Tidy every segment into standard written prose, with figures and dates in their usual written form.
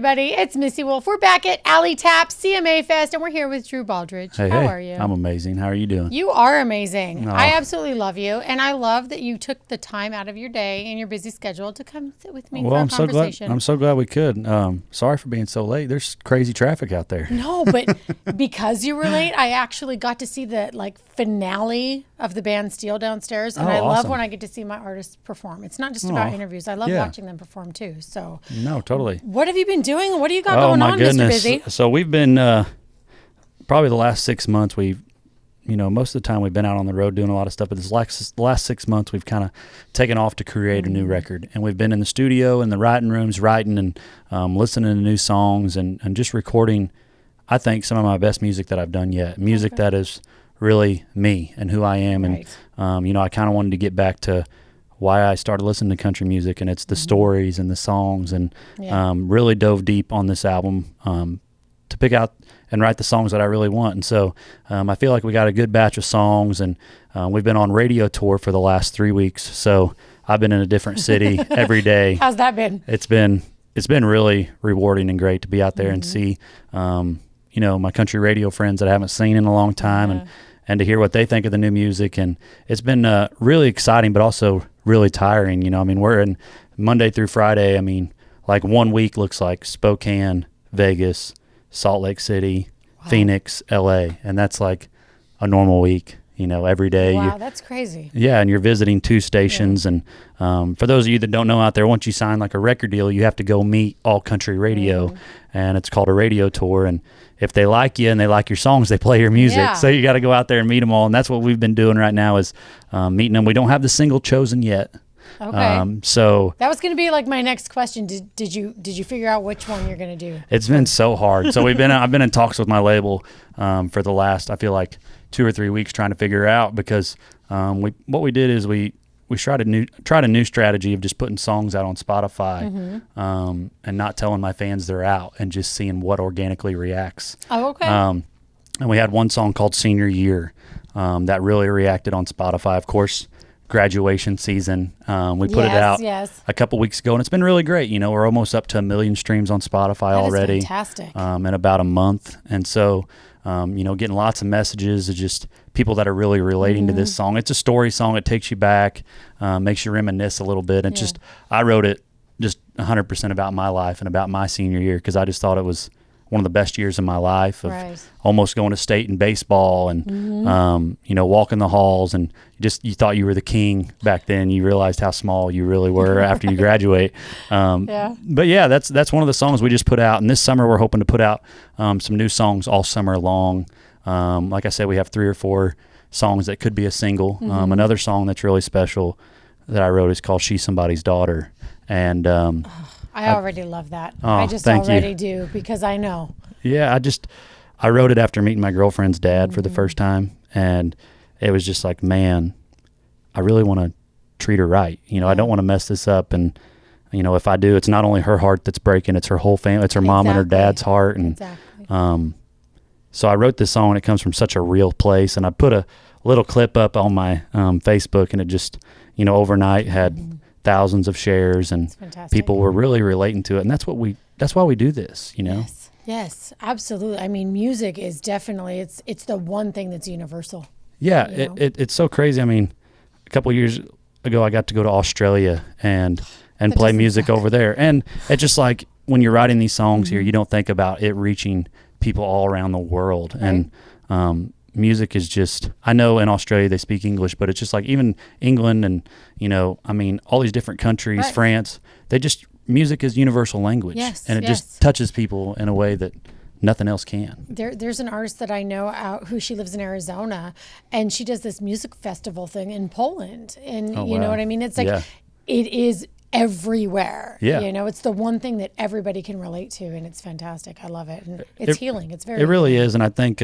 everybody. It's Missy Wolf. We're back at Alley Tap CMA Fest, and we're here with Drew Baldridge. How are you? I'm amazing. How are you doing? You are amazing. Oh. I absolutely love you, and I love that you took the time out of your day and your busy schedule to come sit with me for a conversation. I'm so glad we could. Sorry for being so late. There's crazy traffic out there. No, but because you were late, I actually got to see the finale of the band Steel downstairs, and I love when I get to see my artists perform. It's not just about interviews. I love watching them perform too. So no, totally. What have you been doing? What do you got going on, Mr. Busy? So we've been probably the last 6 months. Most of the time we've been out on the road doing a lot of stuff. But the last 6 months we've kind of taken off to create a new record, and we've been in the studio in the writing rooms, writing and listening to new songs and just recording. I think some of my best music that I've done yet. Music that is really me and who I am, and I kind of wanted to get back to why I started listening to country music, and it's the stories and the songs, and really dove deep on this album to pick out and write the songs that I really want. And so I feel like we got a good batch of songs, and we've been on radio tour for the last 3 weeks. So I've been in a different city every day. How's that been? It's been really rewarding and great to be out there and see my country radio friends that I haven't seen in a long time, and to hear what they think of the new music. And it's been really exciting, but also really tiring. We're in Monday through Friday. 1 week looks like Spokane, Vegas, Salt Lake City, Phoenix, LA, and that's like a normal week, every day. Wow, that's crazy. Yeah, and you're visiting 2 stations, and for those of you that don't know out there, once you sign like a record deal, you have to go meet All Country Radio, and it's called a radio tour, and if they like you and they like your songs, they play your music. Yeah. So you got to go out there and meet them all, and that's what we've been doing right now is meeting them. We don't have the single chosen yet. Okay. So that was going to be my next question. Did you figure out which one you're going to do? It's been so hard. So I've been in talks with my label for the last, I feel like 2 or 3 weeks trying to figure out, because what we did is we tried a new strategy of just putting songs out on Spotify and not telling my fans they're out, and just seeing what organically reacts. Oh, okay. And we had one song called Senior Year that really reacted on Spotify. Of course, graduation season. We put it out a couple weeks ago, and it's been really great. We're almost up to 1 million streams on Spotify already. That is fantastic. In about a month. And so, getting lots of messages of just people that are really relating to this song. It's a story song. It takes you back, makes you reminisce a little bit. And I wrote it just 100% about my life and about my senior year, because I just thought it was one of the best years of my life, of almost going to state in baseball and, walking the halls, and you thought you were the king back then. You realized how small you really were after you graduate. But yeah, that's one of the songs we just put out. And this summer we're hoping to put out some new songs all summer long. Like I said, we have 3 or 4 songs that could be a single. Another song that's really special that I wrote is called She's Somebody's Daughter. And I already love that. Oh, I just already do, because I know. Yeah, I wrote it after meeting my girlfriend's dad for the first time, and it was just like, man, I really want to treat her right. I don't want to mess this up, and if I do, it's not only her heart that's breaking, it's her whole family, it's her mom and her dad's heart, and so I wrote this song, and it comes from such a real place, and I put a little clip up on my Facebook, and it just overnight had thousands of shares, and people were really relating to it, and that's why we do this. Yes, absolutely. Music is definitely it's the one thing that's universal. Yeah, it's so crazy. A couple of years ago, I got to go to Australia and play music over there, and it's just like when you're writing these songs here, you don't think about it reaching people all around the world, and music is just, I know in Australia they speak English, but it's just like even England and, all these different countries, France, music is universal language. Yes, and it just touches people in a way that nothing else can. There's an artist that I know who she lives in Arizona, and she does this music festival thing in Poland. And you know what I mean? It's like, it is everywhere. Yeah. It's the one thing that everybody can relate to, and it's fantastic. I love it. And it's healing. It's very really is. And I think,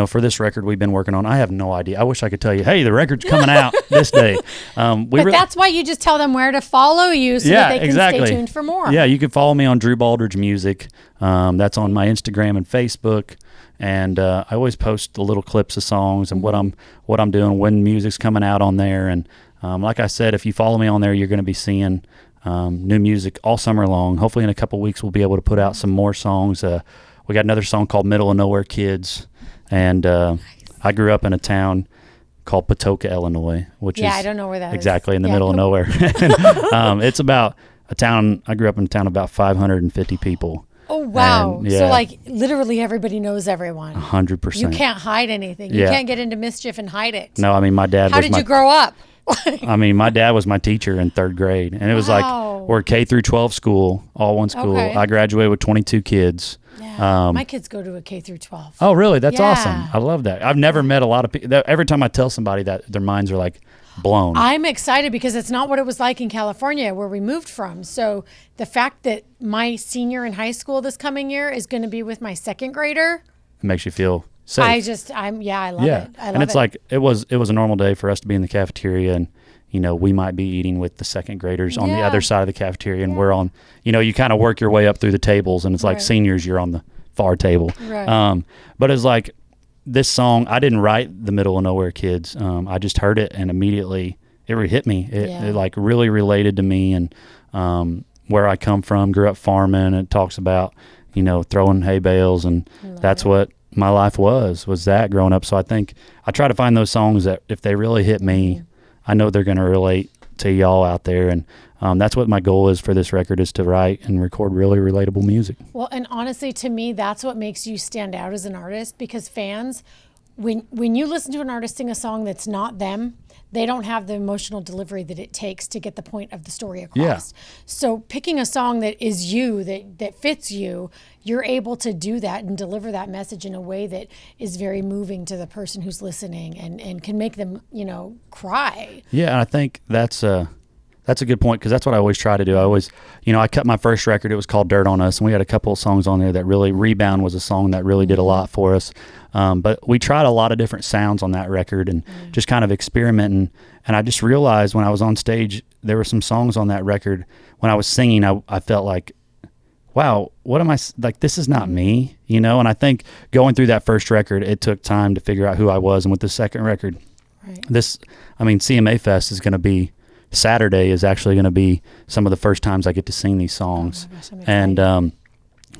for this record we've been working on, I have no idea. I wish I could tell you, hey, the record's coming out this day. But that's why you just tell them where to follow you, so that they can stay tuned for more. Yeah, you can follow me on Drew Baldridge Music. That's on my Instagram and Facebook. And I always post the little clips of songs and what I'm doing, when music's coming out on there. And like I said, if you follow me on there, you're going to be seeing new music all summer long. Hopefully in a couple weeks we'll be able to put out some more songs. We got another song called Middle of Nowhere Kids, and I grew up in a town called Patoka, Illinois, which is I don't know where that exactly is. in the middle of nowhere. It's about a town. I grew up in a town of about 550 people. Oh, wow. And, so like literally everybody knows everyone. 100%. You can't hide anything. You can't get into mischief and hide it. No, I mean, my dad How did you grow up? I mean, my dad was my teacher in 3rd grade, and it was like we're K through 12 school, all one school. Okay. I graduated with 22 kids. Yeah. My kids go to a K through 12. Oh, really? That's awesome. I love that. I've never met a lot of people. Every time I tell somebody that, their minds are like blown. I'm excited because it's not what it was like in California where we moved from. So the fact that my senior in high school this coming year is going to be with my 2nd grader. It makes you feel safe. I love it. And it's like, it was a normal day for us to be in the cafeteria, and, we might be eating with the 2nd graders on the other side of the cafeteria, and we're on, you kind of work your way up through the tables, and it's like seniors, you're on the far table. Right. But it's like this song, I didn't write the Middle of Nowhere Kids. I just heard it, and immediately it hit me. It like really related to me, and where I come from, grew up farming. It talks about, throwing hay bales, and that's what my life was that growing up. So I think I try to find those songs that if they really hit me, I know they're going to relate to y'all out there. And that's what my goal is for this record, is to write and record really relatable music. Well, and honestly, to me, that's what makes you stand out as an artist, because fans, when you listen to an artist sing a song that's not them, they don't have the emotional delivery that it takes to get the point of the story across. Yeah. So picking a song that is you, that fits you, you're able to do that and deliver that message in a way that is very moving to the person who's listening and can make them, cry. Yeah, and I think that's a good point, because that's what I always try to do. I always, I cut my first record. It was called Dirt on Us, and we had a couple of songs on there that really, Rebound was a song that really did a lot for us. But we tried a lot of different sounds on that record and just kind of experimenting. And I just realized when I was on stage, there were some songs on that record. When I was singing, I felt like, wow, what am I, like, this is not me, And I think going through that first record, it took time to figure out who I was. And with the second record, CMA Fest is going to be, Saturday is actually going to be some of the first times I get to sing these songs. Oh my gosh, and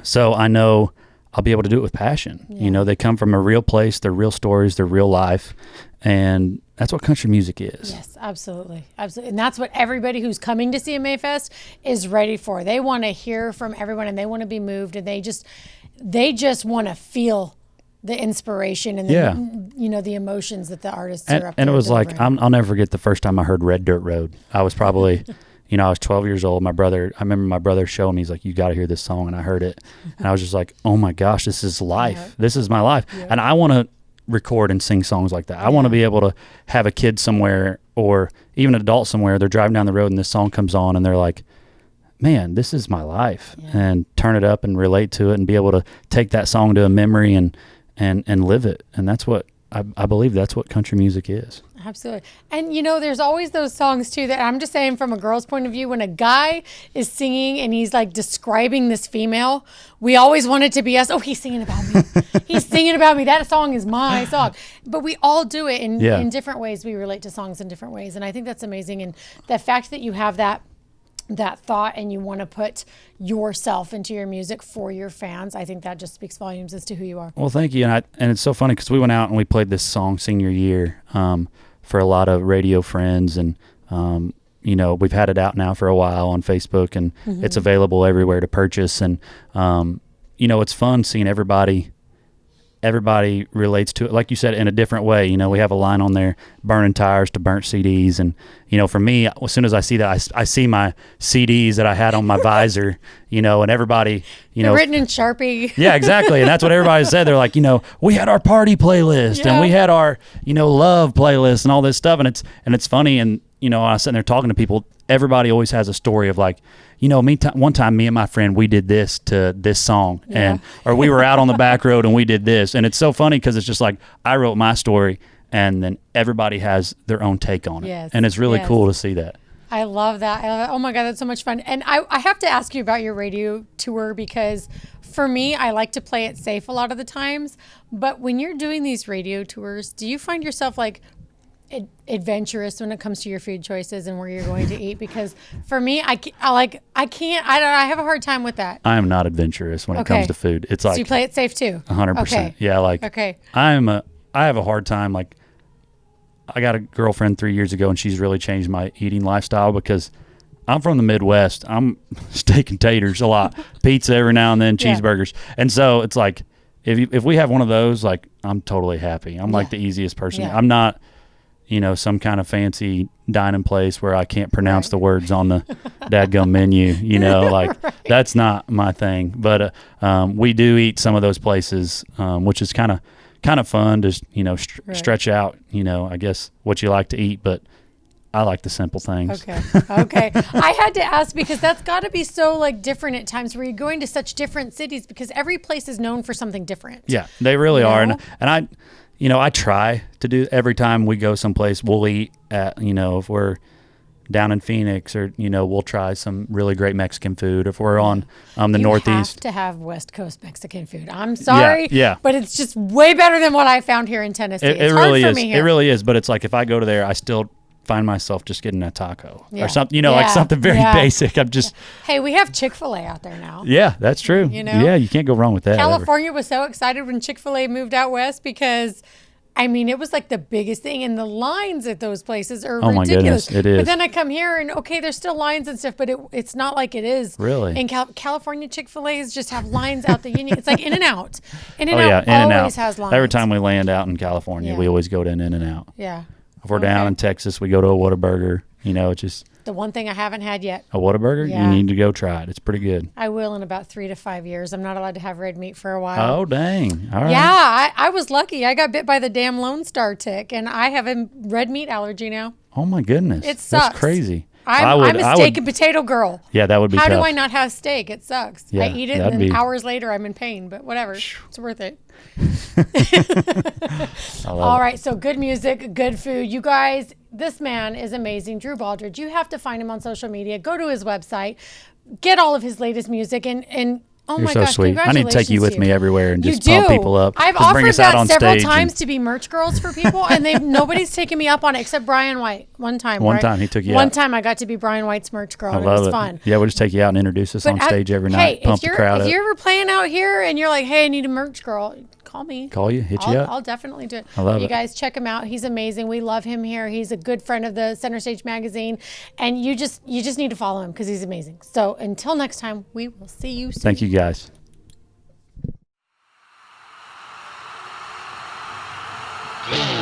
so I know I'll be able to do it with passion. Yeah. They come from a real place, they're real stories, they're real life, and that's what country music is. Yes, absolutely. Absolutely. And that's what everybody who's coming to CMA Fest is ready for. They want to hear from everyone, and they want to be moved, and they just want to feel the inspiration and the emotions that the artists are up there. And it was delivering. like, I'll never forget the first time I heard Red Dirt Road. I was probably, I was 12 years old. I remember my brother showing me, he's like, you got to hear this song. And I heard it. And I was just like, oh my gosh, this is life. Yeah. This is my life. Yeah. And I want to record and sing songs like that. I want to be able to have a kid somewhere, or even an adult somewhere, they're driving down the road and this song comes on and they're like, man, this is my life. Yeah. And turn it up and relate to it and be able to take that song to a memory and live it. And that's what I believe, that's what country music is. Absolutely. And there's always those songs too that I'm just saying, from a girl's point of view, when a guy is singing and he's like describing this female, we always want it to be us. Oh, he's singing about me. He's singing about me. That song is my song. But we all do it in different ways. We relate to songs in different ways. And I think that's amazing. And the fact that you have that thought and you want to put yourself into your music for your fans, I think that just speaks volumes as to who you are. Well, thank you. And it's so funny because we went out and we played this song senior year for a lot of radio friends, and we've had it out now for a while on Facebook, and it's available everywhere to purchase. And it's fun seeing everybody relates to it, like you said, in a different way. We have a line on there, burning tires to burnt CDs. And, for me, as soon as I see that, I see my CDs that I had on my visor, and everybody, They're written in Sharpie. Yeah, exactly. And that's what everybody said. They're like, we had our party playlist and we had our, love playlist and all this stuff. And it's funny. And, I was sitting there talking to people, everybody always has a story of like, one time me and my friend, we did this to this song, or we were out on the back road and we did this. And it's so funny because it's just like, I wrote my story and then everybody has their own take on it. Yes. And it's really cool to see that. I love that. Oh my God, that's so much fun. And I have to ask you about your radio tour, because for me, I like to play it safe a lot of the times. But when you're doing these radio tours, do you find yourself like adventurous when it comes to your food choices and where you're going to eat? Because for me, I have a hard time with that. I am not adventurous when it comes to food. It's like, so you play it safe too. 100%. Okay. Yeah. Like, I have a hard time. Like, I got a girlfriend 3 years ago and she's really changed my eating lifestyle because I'm from the Midwest. I'm steak and taters a lot, pizza every now and then, cheeseburgers. And so it's like, if we have one of those, like, I'm totally happy. I'm like the easiest person. I'm not, some kind of fancy dining place where I can't pronounce the words on the dadgum menu, like that's not my thing. But we do eat some of those places, which is kind of fun to, stretch out, I guess what you like to eat, but I like the simple things. Okay. I had to ask because that's got to be so like different at times where you're going to such different cities because every place is known for something different. Yeah, they really are. And I try to do every time we go someplace, we'll eat at, if we're down in Phoenix or, we'll try some really great Mexican food. If we're on the Northeast. You have to have West Coast Mexican food. I'm sorry, but it's just way better than what I found here in Tennessee. It's really hard is. For me here. It really is. But it's like if I go to there, I still find myself just getting a taco or something, like something very basic. I'm just, hey, we have Chick-fil-A out there now. Yeah, that's true. Yeah, you can't go wrong with that. California was so excited when Chick-fil-A moved out west because, it was like the biggest thing, and the lines at those places are ridiculous. My goodness, it is. But then I come here and there's still lines and stuff, but it's not like it is. Really? And California Chick-fil-A's just have lines out the Union. It's like In-N-Out. In-N-Out always has lines. Every time we land out in California, we always go to an In-N-Out. Yeah. If we're down in Texas, we go to a Whataburger. It's just the one thing I haven't had yet. A Whataburger? Yeah. You need to go try it. It's pretty good. I will in about 3 to 5 years. I'm not allowed to have red meat for a while. Oh, dang. All right. Yeah, I was lucky. I got bit by the damn Lone Star tick, and I have a red meat allergy now. Oh, my goodness. It sucks. That's crazy. I'm a steak and potato girl. Yeah, that would be How tough. do I not have steak? It sucks. Yeah, I eat it, and then hours later, I'm in pain. But whatever. It's worth it. All right, so good music, good food. You guys, this man is amazing. Drew Baldridge. You have to find him on social media. Go to his website. Get all of his latest music. And oh You're my so gosh, sweet. I need to take you with me everywhere and just pump people up. I've just offered that several times times to be merch girls for people, and nobody's taken me up on it except Brian White. One time he took you out. One time I got to be Brian White's merch girl, and it was fun. Yeah, we'll just take you out and introduce us on stage every night, pump the crowd up. If you're ever playing out here and you're like, hey, I need a merch girl, call me. Call you, hit you up. I'll definitely do it. I love it. You guys check him out. He's amazing. We love him here. He's a good friend of the Center Stage magazine, and you just need to follow him because he's amazing. So until next time, we will see you soon. Thank you guys. Yeah.